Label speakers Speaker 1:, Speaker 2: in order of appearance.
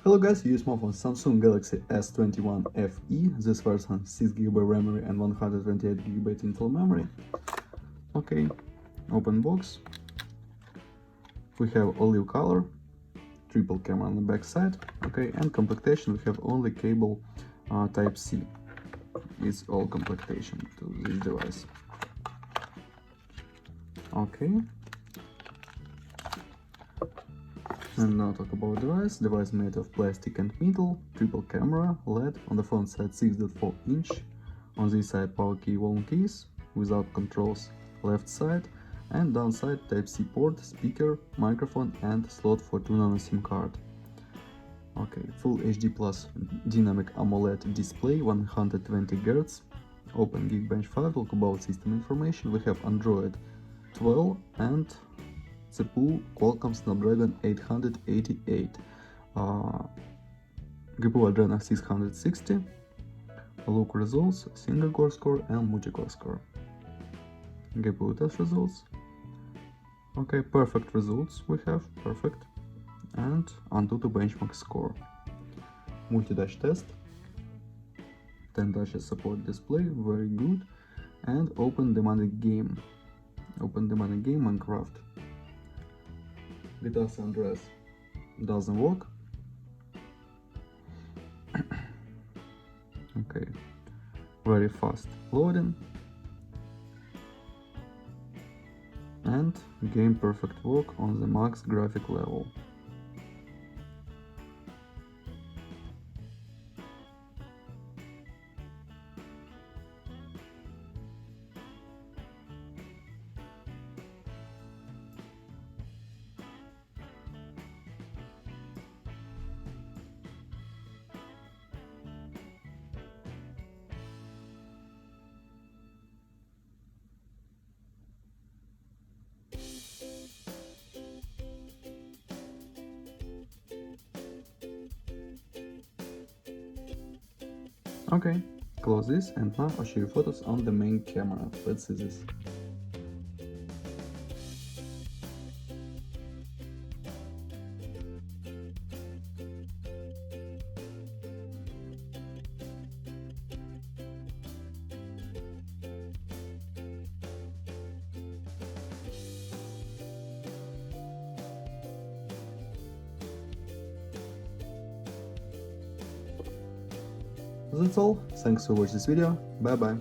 Speaker 1: Hello guys, you use smartphone Samsung Galaxy S21 FE. This version 6GB memory and 128GB internal memory. Okay, open box. We have olive color, triple camera on the back side. Okay, and complementation we have only cable Type C. It's all complementation to this device. Okay. And now talk about device. Device made of plastic and metal, triple camera, LED, on the front side 6.4 inch, on this side power key volume keys, without controls, left side, and downside Type-C port, speaker, microphone and slot for 2 nano SIM card. Okay, Full HD Plus dynamic AMOLED display, 120 Hz, open Geekbench file, talk about system information. We have Android 12 and CPU Qualcomm Snapdragon 888, GPU Adreno 660, look results, single core score and multi-core score. GPU test results. Okay, perfect results we have, perfect. And Antutu benchmark score. Multi-touch test, 10 touches support display, very good. And open demanding game Minecraft. GTA San Andreas doesn't work. Okay, very fast loading, and game perfect work on the max graphic level. Okay, close this, and now I'll show you photos on the main camera. Let's see this. That's all. Thanks for watching this video. Bye bye.